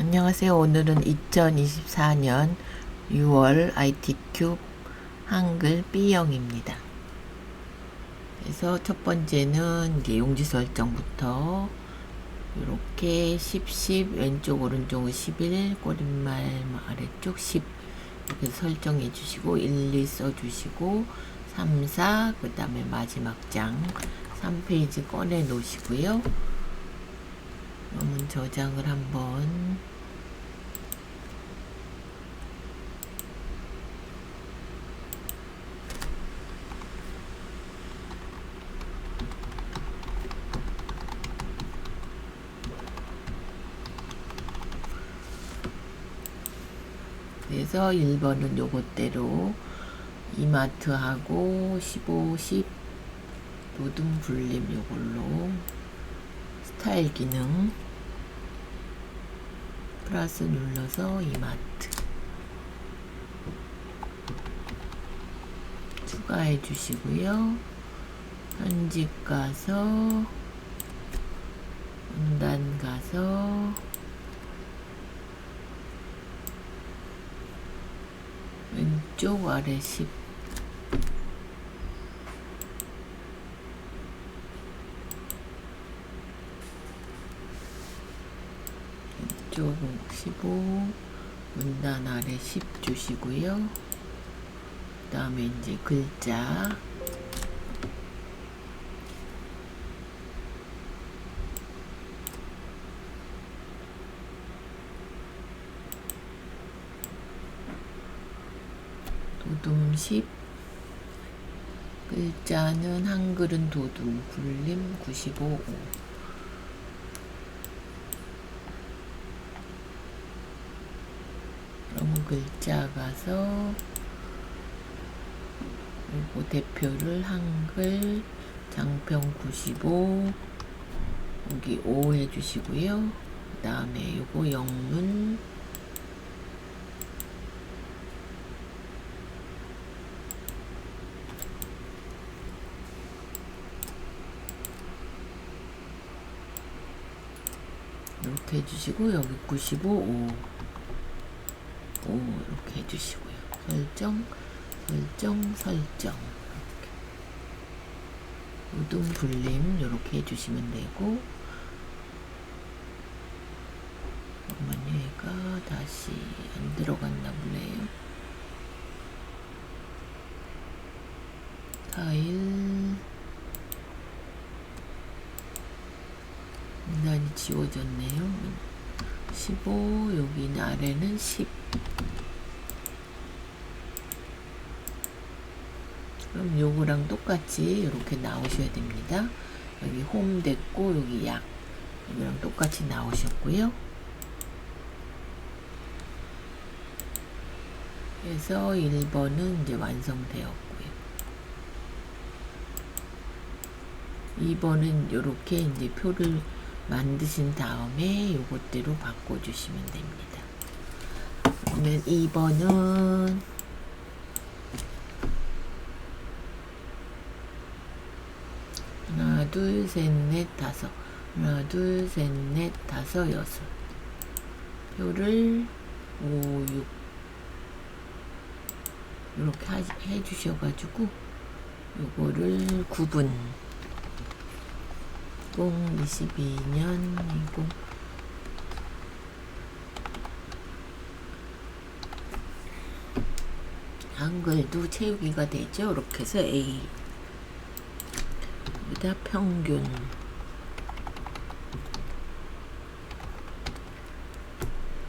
안녕하세요. 오늘은 2024년 6월 IT큐브 한글 B형입니다. 그래서 첫 번째는 이제 용지 설정부터 이렇게 10 왼쪽 오른쪽 11 꼬릿말 아래쪽 10 이렇게 설정해 주시고 1, 2 써 주시고 3, 4 그 다음에 마지막 장 3페이지 꺼내 놓으시고요. 그러면 저장을 한번 그래서 1번은 요것대로 이마트하고 15, 10 노동 분림 요걸로 스타일 기능 플러스 눌러서 이마트 추가해 주시고요. 편집 가서 원단 가서 왼쪽 아래 10 왼쪽 15 원단 아래 10 주시고요. 그 다음에 이제 글자 도둠 10 글자는 한글은 도둠 굴림 95 그럼 글자 가서 요거 대표를 한글 장평 95 여기 5 해주시고요. 그 다음에 요거 영문 이렇게 해주시고 여기 95 5 이렇게 해주시고요. 설정 우등 불림 이렇게 해주시면 되고 잠깐만요. 얘가 다시 안 들어갔나 보네요. 타일 인단이 지워졌네요. 15 여기 아래는 10 그럼 요거랑 똑같이 이렇게 나오셔야 됩니다. 여기 홈 됐고 여기 약 이거랑 똑같이 나오셨고요. 그래서 1번은 이제 완성되었고요. 2번은 이렇게 이제 표를 만드신 다음에 요것대로 바꿔주시면 됩니다. 그러면 2번은 하나, 둘, 셋, 넷, 다섯. 하나, 둘, 셋, 넷, 다섯, 여섯. 표를 5, 6 이렇게 해주셔가지고 요거를 9분 2022년 20 한글도 채우기가 되죠. 이렇게 해서 A 여기다 평균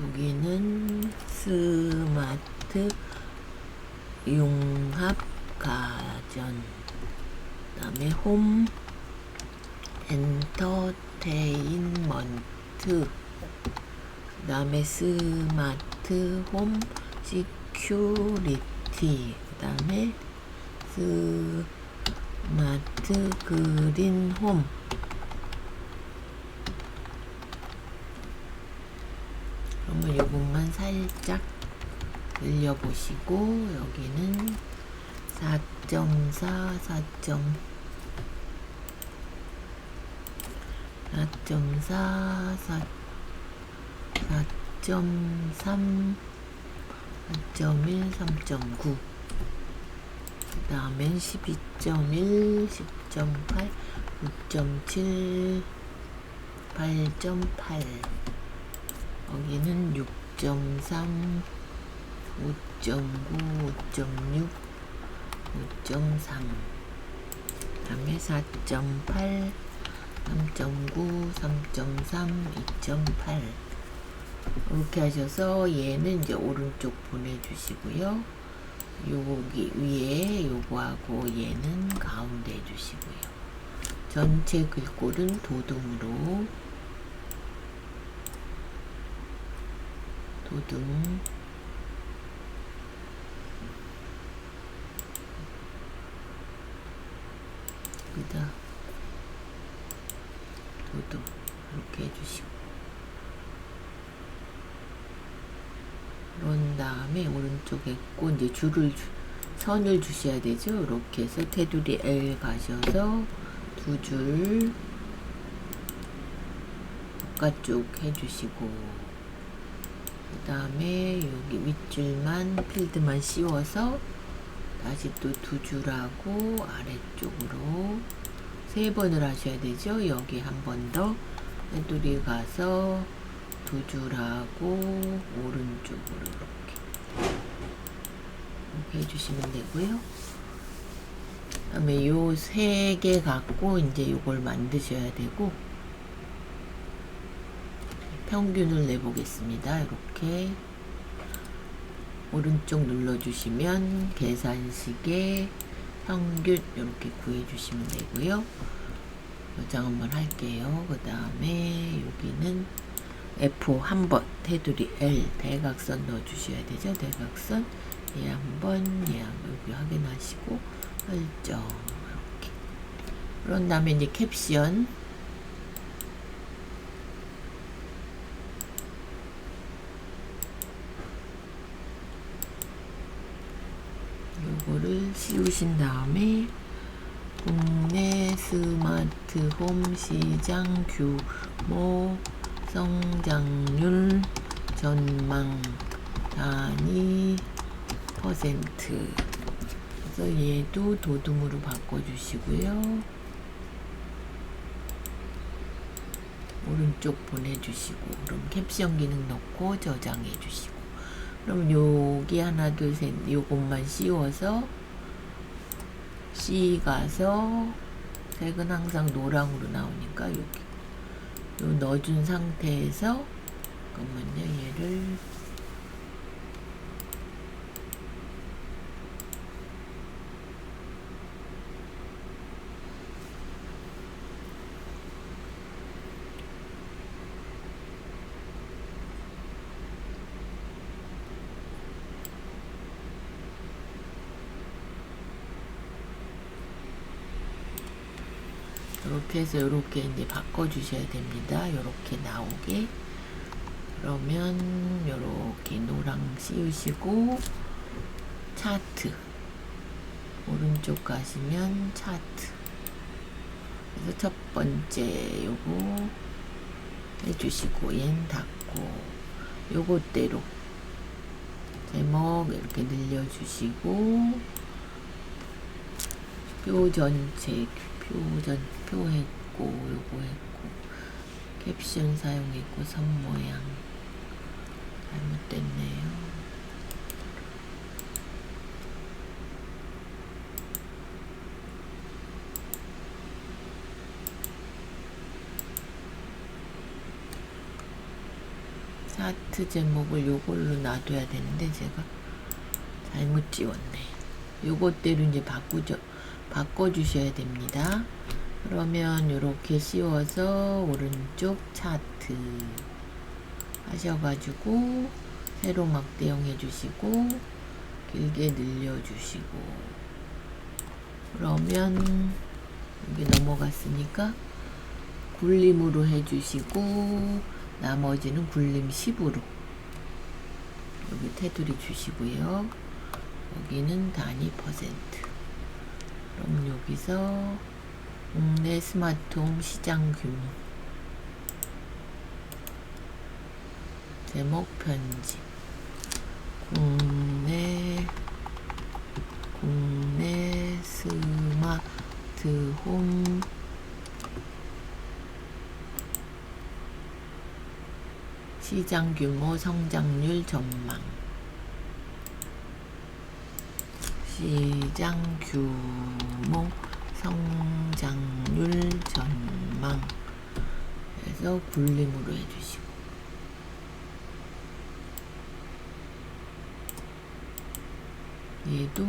여기는 스마트 융합 가전 그 다음에 홈 엔터테인먼트 그 다음에 스마트 홈 시큐리티 그 다음에 스마트 그린 홈 그러면 요것만 살짝 늘려보시고 여기는 4.4 4.4 4.3, 4.1, 3.9. 그 다음엔 12.1, 10.8, 9.7, 8.8. 여기는 6.3, 5.9, 5.6, 5.3. 그 다음에 4.8, 3.9, 3.3, 2.8. 이렇게 하셔서 얘는 이제 오른쪽 보내주시고요. 여기 위에 요거하고 얘는 가운데 해주시고요. 전체 글꼴은 도둠으로 도둠 여기다 도둠 이렇게 해주시고 그런 다음에 오른쪽에 있고 이제 선을 주셔야 되죠. 이렇게 해서 테두리 L 가셔서 두 줄 바깥쪽 해주시고 그 다음에 여기 밑줄만 필드만 씌워서 다시 또 두 줄하고 아래쪽으로 3번을 하셔야 되죠. 여기 한 번 더 테두리 가서 두 줄하고 오른쪽으로 이렇게 해주시면 되고요. 그 다음에 요 3개 갖고 이제 요걸 만드셔야 되고 평균을 내보겠습니다. 이렇게 오른쪽 눌러주시면 계산식에 평균 이렇게 구해주시면 되고요. 요장 한번 할게요. 그 다음에 여기는 F 한번 테두리 L 대각선 넣어주셔야 되죠. 대각선 얘 한번 얘 한번 여기 확인하시고 설정 이렇게. 그런 다음에 이제 캡션 요거를 씌우신 다음에 국내 스마트홈 시장 규모 성장률 전망 단위 퍼센트. 그래서 얘도 도둠으로 바꿔주시고요. 오른쪽 보내주시고 그럼 캡션 기능 넣고 저장해 주시고 그럼 여기 하나 둘 셋 요것만 씌워서 C 가서 색은 항상 노랑으로 나오니까 여기 요 넣어준 상태에서 잠깐만요. 얘를 이렇게 해서 이렇게 이제 바꿔주셔야 됩니다. 이렇게 나오게. 그러면 이렇게 노랑 씌우시고 차트 오른쪽 가시면 차트. 그래서 첫 번째 요거 해주시고 얜 닫고 요것대로 제목 이렇게 늘려주시고 표 전체 표 했고 요거 했고 캡션 사용했고 선 모양 잘못됐네요. 차트 제목을 요걸로 놔둬야 되는데 제가 잘못 지웠네. 요것대로 이제 바꿔주셔야 됩니다. 그러면 요렇게 씌워서 오른쪽 차트 하셔가지고 세로 막대형 해주시고 길게 늘려주시고 그러면 여기 넘어갔으니까 굴림으로 해주시고 나머지는 굴림 10으로 여기 테두리 주시고요. 여기는 단위 퍼센트. 그럼 여기서 국내 스마트홈 시장 규모 제목 편집. 국내 스마트홈 시장 규모 성장률 전망. 시장 규모 성장률 전망 해서 굴림으로 해주시고, 얘도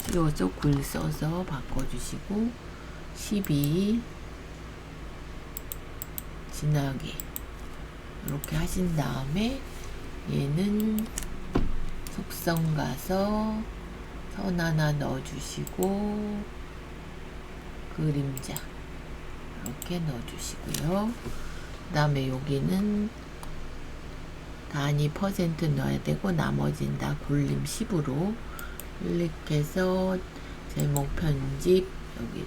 씌워서 굴 써서 바꿔주시고 12 진하게 이렇게 하신 다음에 얘는 속성 가서 선 하나 넣어주시고 그림자 이렇게 넣어주시고요. 그 다음에 여기는 단위 퍼센트 넣어야 되고 나머지는 다 굴림 10으로 클릭해서 제목 편집 여기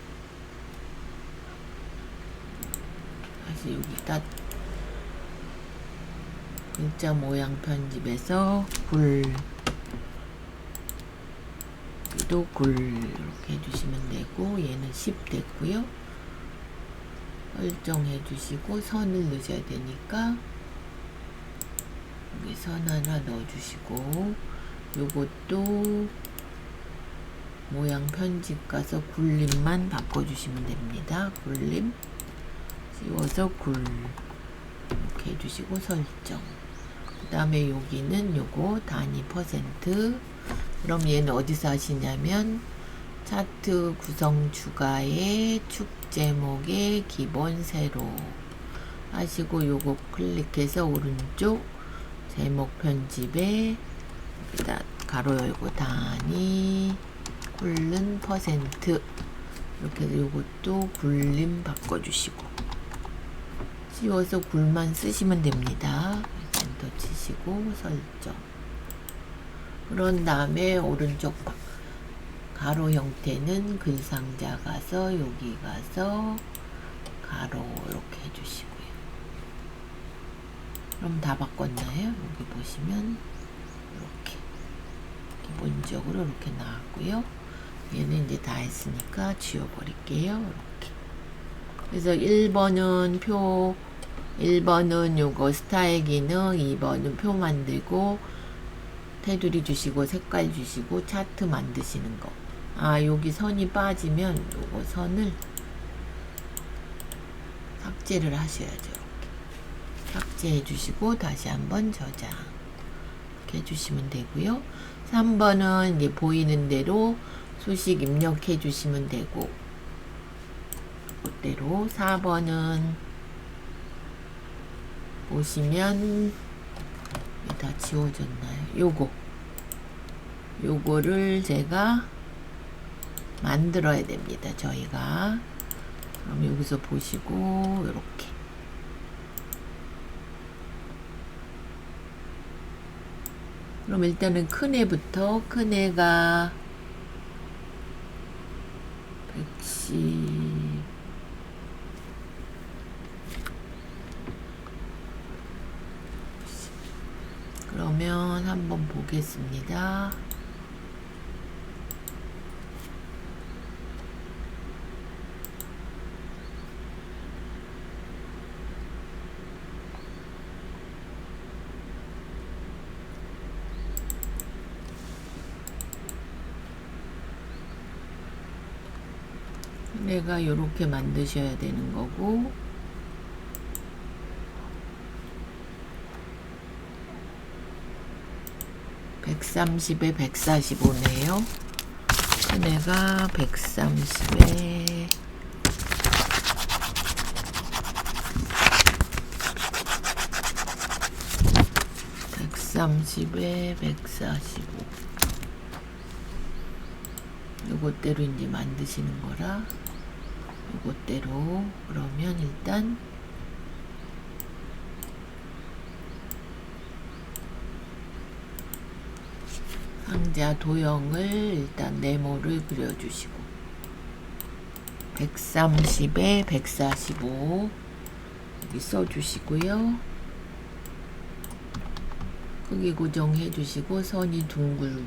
다시 여기다 글자 모양 편집해서 굴도 굴 이렇게 해주시면 되고 얘는 10 됐고요. 설정해 주시고 선을 넣으셔야 되니까 여기 선 하나 넣어주시고 요것도 모양 편집 가서 굴림만 바꿔주시면 됩니다. 굴림 씌워서 굴 이렇게 해주시고 설정. 그 다음에 여기는 요거 단위 퍼센트. 그럼 얘는 어디서 하시냐면 차트 구성 추가에 축 제목에 기본 세로 하시고 요거 클릭해서 오른쪽 제목 편집에 여기다 가로 열고 단위 굴른 퍼센트 이렇게 해서 요것도 굴림 바꿔주시고 씌워서 굴만 쓰시면 됩니다. 엔터 치시고 설정. 그런 다음에 오른쪽 가로 형태는 글상자 가서 여기 가서 가로 이렇게 해주시고요. 그럼 다 바꿨나요? 여기 보시면 이렇게 기본적으로 이렇게 나왔고요. 얘는 이제 다 했으니까 지워버릴게요. 이렇게. 그래서 1번은 요거 스타일 기능, 2번은 표 만들고 테두리 주시고 색깔 주시고 차트 만드시는 거. 여기 선이 빠지면 요거 선을 삭제를 하셔야죠. 이렇게 삭제해 주시고 다시 한번 저장 이렇게 해주시면 되고요. 3번은 이제 보이는 대로 수식 입력해 주시면 되고 그대로. 4번은 보시면 다 지워졌나요? 요거를 제가 만들어야 됩니다. 저희가. 그럼 여기서 보시고 이렇게 그럼 일단은 큰 애부터, 큰 애가 110 그러면 한번 보겠습니다. 내가 요렇게 만드셔야 되는 거고, (130에) 145네요. 내가 130에 145 요것대로 이제 만드시는 거라 요것대로. 그러면 일단 상자 도형을 일단 네모를 그려주시고 130에 145 여기 써주시고요. 크기 고정해 주시고 선이 둥글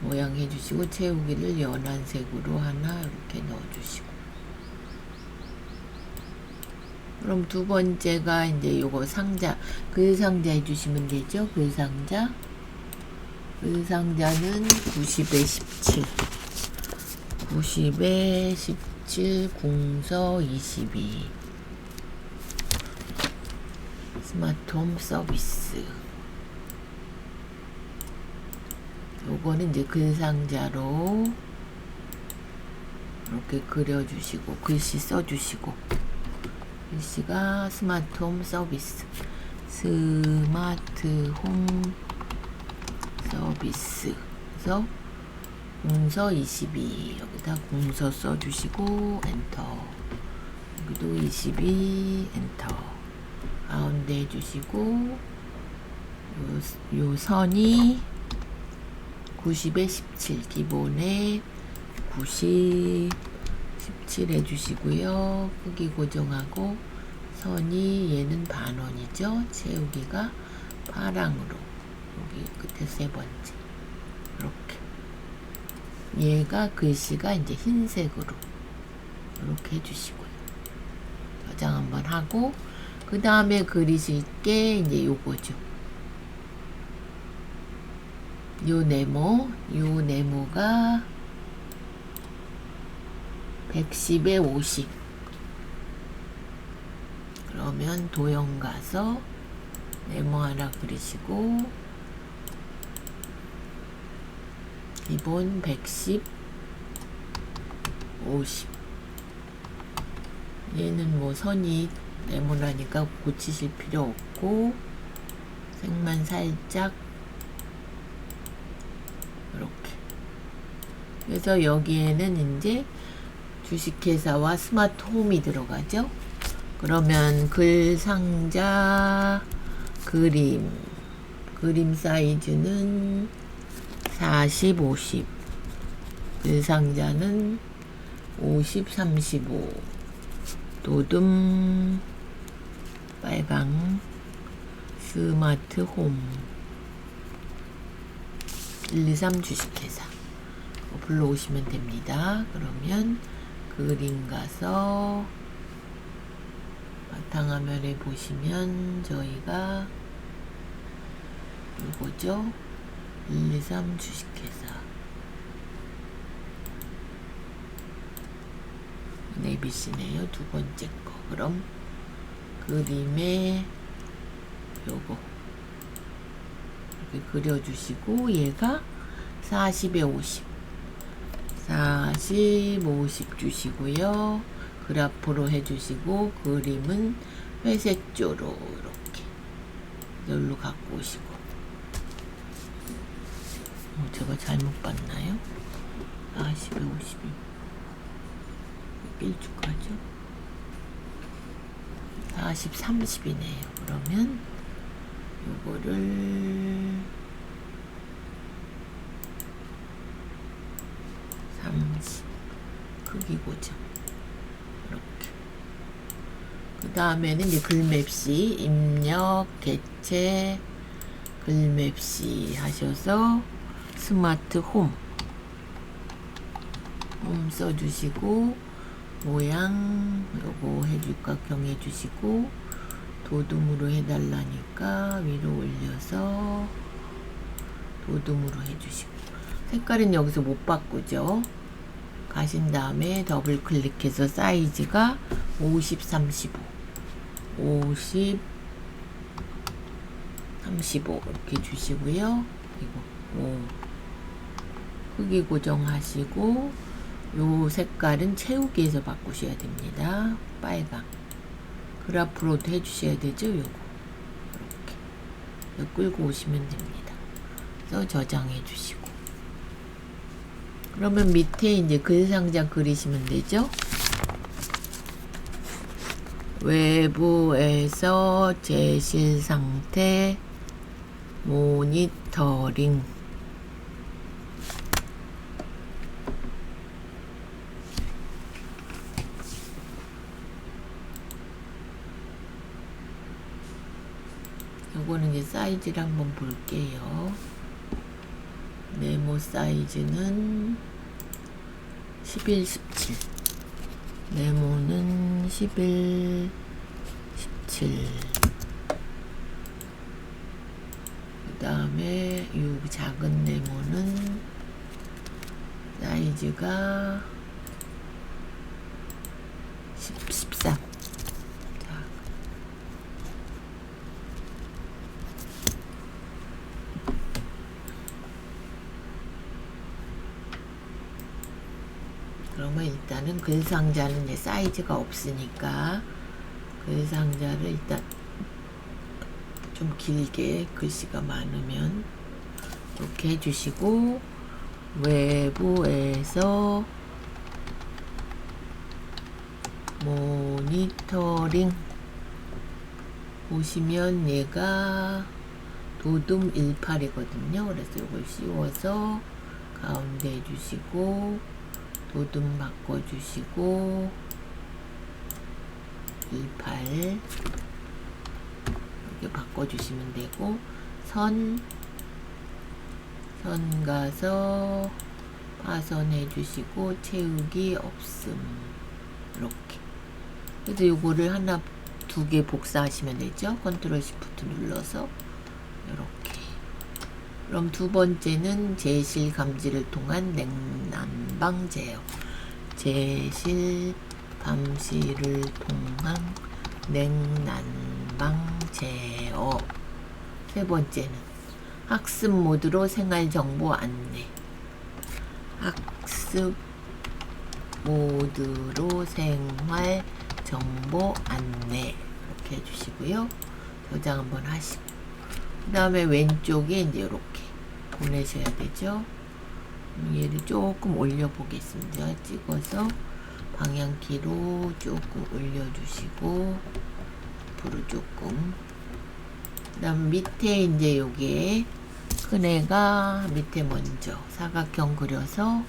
모양 해주시고 채우기를 연한 색으로 하나 이렇게 넣어주시고, 그럼 두 번째가 이제 요거 상자, 글상자 해주시면 되죠. 글상자는 90에 17, 90에 17, 궁서 22, 스마트홈 서비스. 요거는 이제 글상자로 이렇게 그려주시고 글씨 써주시고, 글씨가 스마트홈 서비스, 스마트홈 서비스. 그래서 궁서 22, 여기다 궁서 써주시고 엔터, 여기도 22 엔터, 가운데 해주시고 요 선이 90에 17, 기본에 90, 17 해주시고요. 크기 고정하고 선이 얘는 반원이죠. 채우기가 파랑으로, 여기 끝에 세 번째 이렇게, 얘가 글씨가 이제 흰색으로 이렇게 해주시고요. 저장 한번 하고, 그 다음에 그리실 게 이제 요거죠. 요 네모가 110에 50. 그러면 도형 가서 네모 하나 그리시고, 기본 110, 50. 얘는 뭐 선이 네모라니까 고치실 필요 없고, 색만 살짝 이렇게. 그래서 여기에는 이제 주식회사와 스마트홈이 들어가죠. 그러면 글상자 그림 사이즈는 40, 50, 글상자는 50, 35, 도둠 빨강 스마트홈 123 주식회사 불러오시면 됩니다. 그러면 그림 가서 바탕화면에 보시면 저희가 이거죠. 123 주식회사 네비시네요. 두 번째 거. 그럼 그림에 요거 이렇게 그려주시고, 얘가 40에 50, 40, 50 주시고요. 그래프로 해주시고, 그림은 회색조로 이렇게 여기로 갖고 오시고. 제가 잘못 봤나요? 40에 50이 일주까죠? 40, 30이네요. 그러면 요거를 30 크기 고정 이렇게. 그 다음에는 이제 글맵시 입력 개체 글맵시 하셔서 스마트 홈 써주시고, 모양 요거 해줄까 정해주시고, 도둠으로 해달라니까 위로 올려서 도둠으로 해주시고, 색깔은 여기서 못 바꾸죠. 가신 다음에 더블 클릭해서 사이즈가 50, 35, 50, 35 이렇게 주시고요. 이거 크기 고정하시고, 요 색깔은 채우기에서 바꾸셔야 됩니다. 빨강 그래프로도 해주셔야 되죠. 요거 이렇게 끌고 오시면 됩니다. 그래서 저장해 주시고, 그러면 밑에 이제 글상자 그리시면 되죠. 외부에서 제실 상태 모니터링. 요거는 이제 사이즈를 한번 볼게요. 네모 사이즈는 11, 17. 네모는 11, 17. 그 다음에 이 작은 네모는 사이즈가 13. 자. 그러면 일단은 글상자는 이제 사이즈가 없으니까 글상자를 일단 좀 길게 글씨가 많으면 이렇게 해주시고, 외부에서 모니터링 보시면 얘가 도둠 18이거든요. 그래서 이걸 씌워서 가운데 해주시고, 도둠 바꿔주시고, 18 이렇게 바꿔주시면 되고, 선 가서 파선해 주시고, 채우기 없음. 이렇게. 그래서 요거를 하나, 두 개 복사하시면 되죠. 컨트롤 시프트 눌러서. 이렇게. 그럼 두 번째는 제실 감지를 통한 냉난방 제어. 제실 감시를 통한 냉난방 제어. 세 번째는 학습 모드로 생활 정보 안내. 학습 모드로 생활 정보 안내. 이렇게 해주시고요. 저장 한번 하시고. 그 다음에 왼쪽에 이제 이렇게 보내셔야 되죠. 얘를 조금 올려보겠습니다. 찍어서 방향키로 조금 올려주시고, 앞으로 조금. 그 다음 밑에 이제 요게 큰 애가 밑에 먼저 사각형 그려서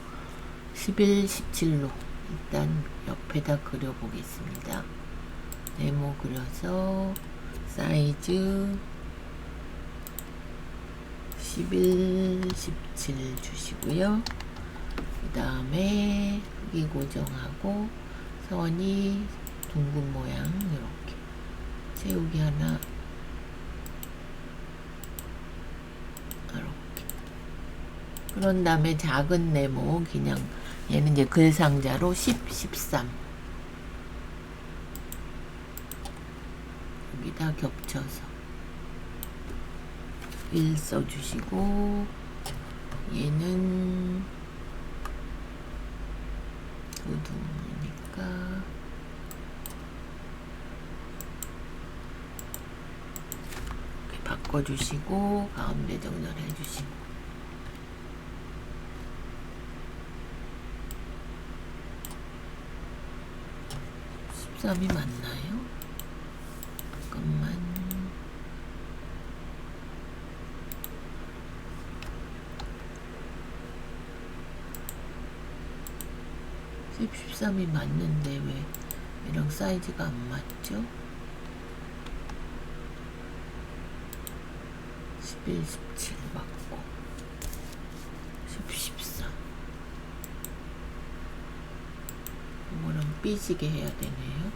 11, 17로 일단 옆에다 그려보겠습니다. 네모 그려서 사이즈 11, 17 주시고요. 그 다음에 크기 고정하고 선이 둥근 모양 이렇게 채우기 하나 이렇게. 그런 다음에 작은 네모 그냥 얘는 이제 글상자로 10, 13 여기다 겹쳐서 1 써주시고, 얘는 도둠이니까 이렇게 바꿔주시고 가운데 정렬해 주시고, 13이 맞나요? 잠깐만. 13이 맞는데 왜 얘랑 사이즈가 안 맞죠? 11, 17 맞고 10, 13 이거랑 삐지게 해야 되네요.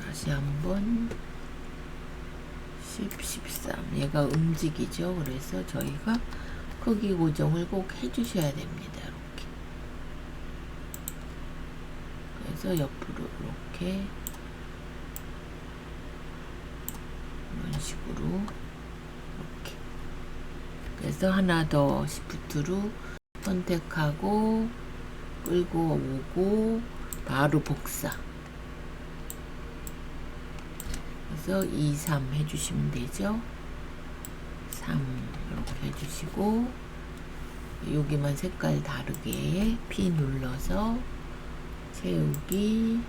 다시 한번 10, 13 얘가 움직이죠. 그래서 저희가 크기 고정을 꼭 해주셔야 됩니다. 이렇게. 그래서 옆으로 이렇게 이런 식으로 이렇게. 그래서 하나 더 시프트로 선택하고 끌고 오고 바로 복사. 그래서 2, 3 해주시면 되죠. 3 이렇게 해주시고, 여기만 색깔 다르게 P 눌러서 채우기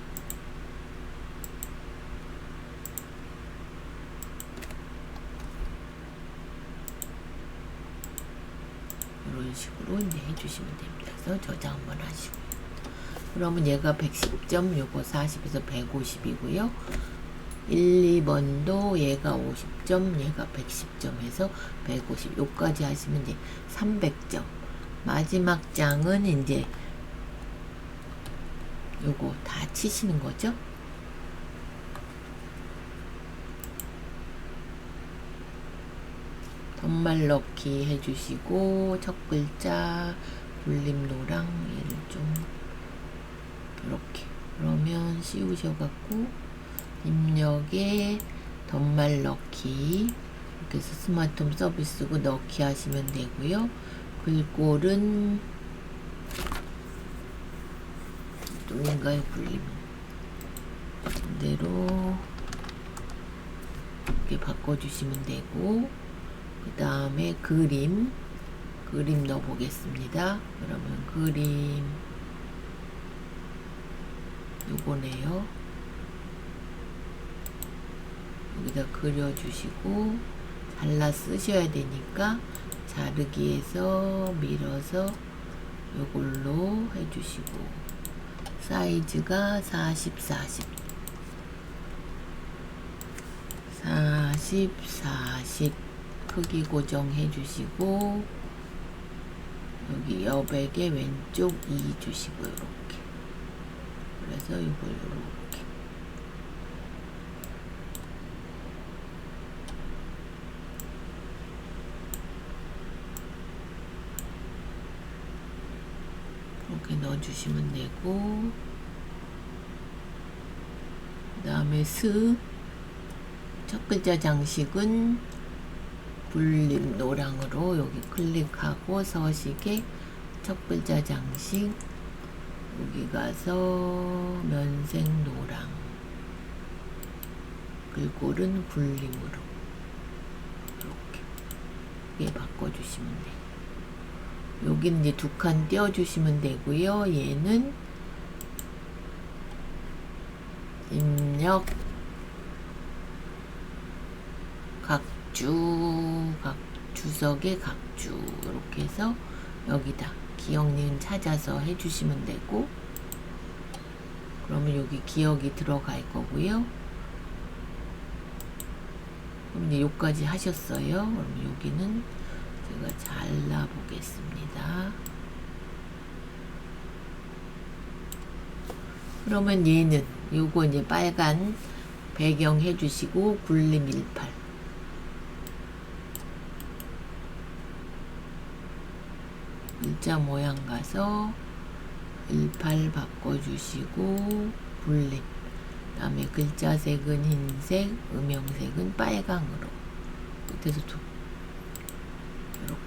이런 식으로 이제 해주시면 됩니다. 그래서 저장 한번 하시고, 그러면 얘가 110점, 요거 40에서 150이고요. 1, 2번도 얘가 50점, 얘가 110점 해서 150. 요까지 하시면 이제 300점. 마지막 장은 이제 요거 다 치시는 거죠. 덧말 넣기 해주시고 첫 글자 굴림노랑 얘를 좀 이렇게 그러면 씌우셔갖고 입력에 덧말 넣기 이렇게 해서 스마트홈 서비스고 넣기 하시면 되고요. 글꼴은 또인가요? 굴림 그대로 이렇게 바꿔주시면 되고 그 다음에 그림 넣어 보겠습니다. 그러면 그림 요거네요. 여기다 그려주시고 잘라 쓰셔야 되니까 자르기에서 밀어서 요걸로 해주시고 사이즈가 40, 40 40, 40 크기 고정해 주시고 여기 여백에 왼쪽 2 주시고 이렇게 그래서 이걸 이렇게 이렇게 넣어 주시면 되고 그 다음에 첫 글자 장식은 굴림 노랑으로 여기 클릭하고 서식에 첫 글자 장식 여기 가서 면색 노랑 글꼴은 굴림으로 이렇게 바꿔주시면 돼요. 여기 이제 두 칸 띄워주시면 되고요. 얘는 입력 주석의 각주 이렇게 해서 여기다 기억 니은 찾아서 해주시면 되고 그러면 여기 기억이 들어갈 거고요. 그럼 이제 여기까지 하셨어요. 그럼 여기는 제가 잘라 보겠습니다. 그러면 얘는 요거 이제 빨간 배경 해주시고 굴림 18 글자 모양 가서 18 바꿔주시고 굴림 그 다음에 글자 색은 흰색 음영색은 빨강으로 끝에서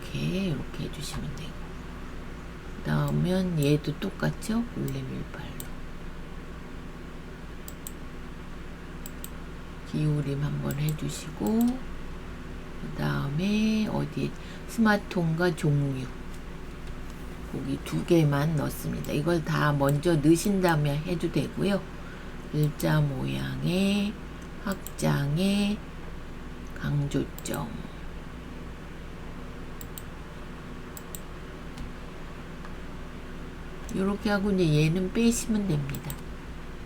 이렇게 해주시면 되고 그 다음엔 얘도 똑같죠? 굴림 18로 기울임 한번 해주시고 그 다음에 어디 스마트홈과 종류 거기 두 개만 넣습니다. 이걸 다 먼저 넣으신 다음에 해도 되고요. 글자 모양의 확장의 강조점 요렇게 하고 이제 얘는 빼시면 됩니다.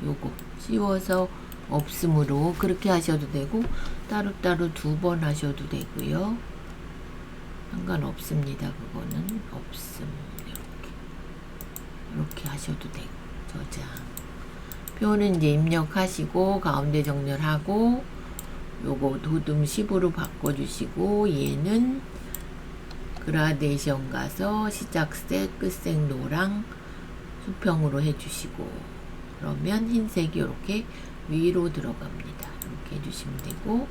요거 씌워서 없음으로 그렇게 하셔도 되고 따로따로 두 번 하셔도 되고요. 상관없습니다. 그거는 없음 이렇게 하셔도 되고 저장 표는 이제 입력하시고 가운데 정렬하고 요거 도둠 10으로 바꿔주시고 얘는 그라데이션 가서 시작색 끝색 노랑 수평으로 해주시고 그러면 흰색이 이렇게 위로 들어갑니다. 이렇게 해주시면 되고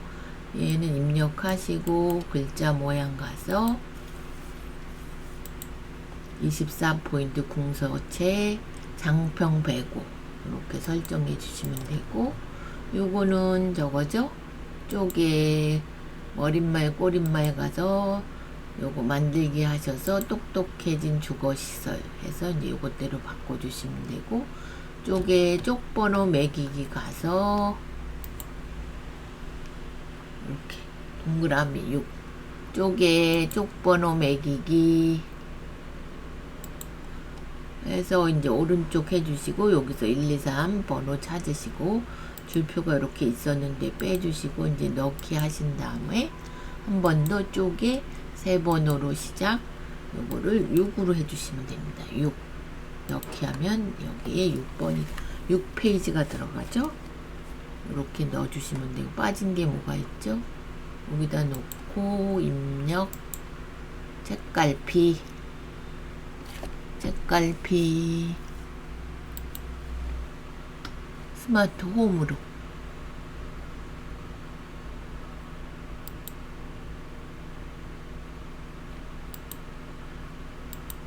얘는 입력하시고 글자 모양 가서 24포인트 궁서체 장평 배고 이렇게 설정해 주시면 되고 요거는 저거죠? 쪽에 머릿말 꼬릿말 가서 요거 만들기 하셔서 똑똑해진 주거시설 해서 이제 요것대로 바꿔주시면 되고 쪽에 쪽번호 매기기 가서 이렇게 동그라미 6 쪽에 쪽번호 매기기 해서 이제 오른쪽 해주시고 여기서 1, 2, 3 번호 찾으시고 줄표가 이렇게 있었는데 빼주시고 이제 넣기 하신 다음에 한 번 더 쪼개 세 번호로 시작 요거를 6으로 해주시면 됩니다. 6 넣기 하면 여기에 6번이 6페이지가 들어가죠. 이렇게 넣어주시면 되고 빠진 게 뭐가 있죠? 여기다 놓고 입력 책갈피 스마트 홈으로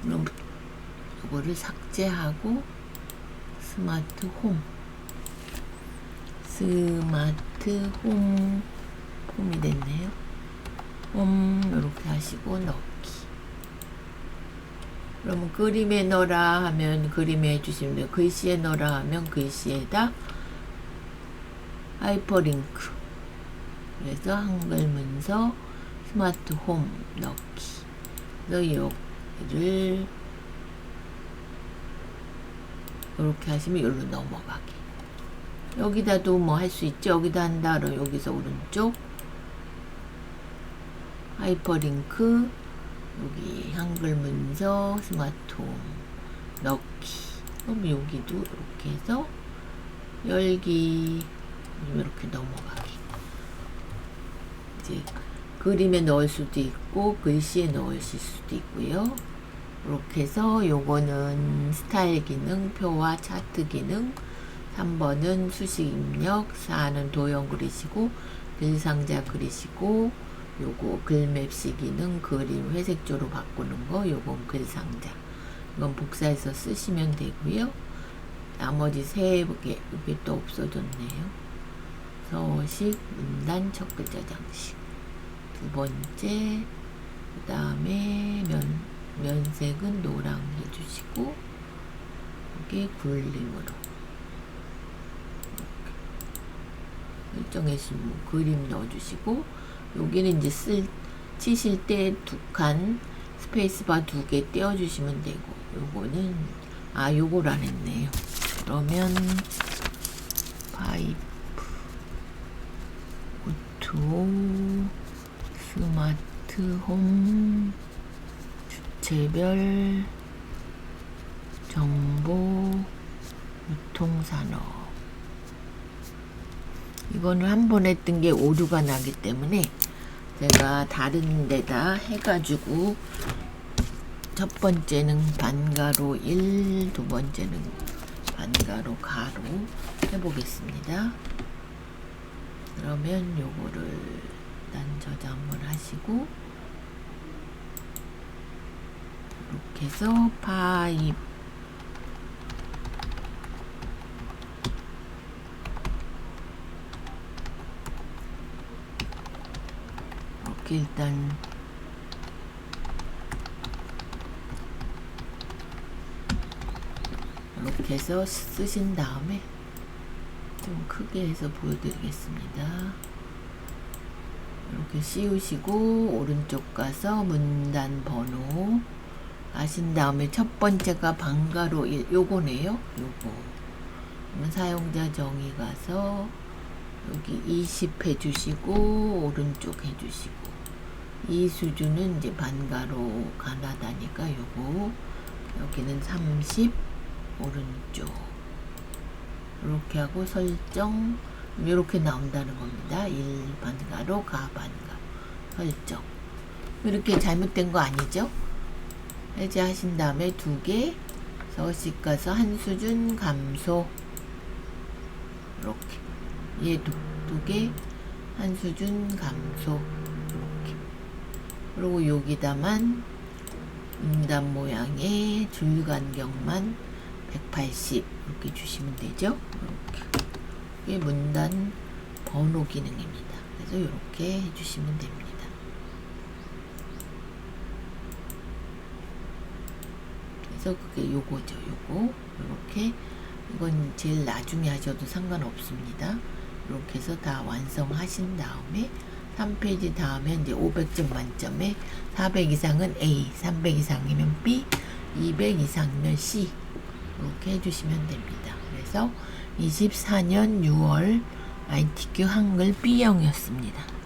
그럼 이거를 삭제하고 스마트 홈이 됐네요. 이렇게 하시고 넣기. 그러면 그림에 넣어라 하면 그림에 해주시면 돼요. 글씨에 넣어라 하면 글씨에다 하이퍼링크. 그래서 한글 문서 스마트 홈 넣기. 그래서 여기를 이렇게 하시면 여기로 넘어가게. 여기다도 뭐 할 수 있죠. 여기다 한다. 그럼 여기서 오른쪽 하이퍼링크 여기 한글 문서 스마트 홈 넣기. 그럼 여기도 이렇게 해서 열기 이렇게 넘어가기. 이제 그림에 넣을 수도 있고 글씨에 넣으실 수도 있고요. 이렇게 해서 요거는 스타일 기능, 표와 차트 기능, 3번은 수식 입력, 4는 도형 그리시고 글상자 그리시고 요거 글맵시 기능, 그림 회색조로 바꾸는 거, 요건 글상자. 이건 복사해서 쓰시면 되고요. 나머지 3개 이게 또 없어졌네요. 서식, 문단, 첫 글자 장식. 두 번째, 그 다음에 면색은 노랑 해주시고 여기 굴림으로 설정해주신 그림 넣어주시고 여기는 이제 치실 때 2칸 스페이스바 2개 떼어주시면 되고 요거는 요걸 안 했네요. 그러면 파이프 고토 스마트 홈 주체별 정보 유통산업 이거는 한 번 했던 게 오류가 나기 때문에 제가 다른 데다 해가지고 첫 번째는 반가로 1, 두 번째는 반가로 가로 해보겠습니다. 그러면 요거를 일단 저장을 하시고 이렇게 해서 파이프 이렇게 일단 이렇게 해서 쓰신 다음에 좀 크게 해서 보여드리겠습니다. 이렇게 씌우시고 오른쪽 가서 문단 번호 하신 다음에 첫 번째가 반가로 요거네요. 요거 그러면 사용자 정의 가서 여기 20 해주시고 오른쪽 해주시고 이 수준은 이제 반가로 가나다니까 요거 여기는 30 오른쪽 이렇게 하고 설정 이렇게 나온다는 겁니다. 1 반가로 가 반가 설정 이렇게 잘못된 거 아니죠? 해제하신 다음에 2개 서식 가서 한 수준 감소 이렇게 얘 2개 한 수준 감소 이렇게 그리고 여기다만 문단 모양의 줄 간격만 180 이렇게 주시면 되죠. 이렇게 이게 문단 번호 기능입니다. 그래서 이렇게 해주시면 됩니다. 그래서 그게 요거죠. 요거 이렇게 이건 제일 나중에 하셔도 상관없습니다. 이렇게 해서 다 완성하신 다음에 3페이지 다음에 이제 500점 만점에 400 이상은 A, 300 이상이면 B, 200 이상이면 C 이렇게 해주시면 됩니다. 그래서 24년 6월 ITQ 한글 B형이었습니다.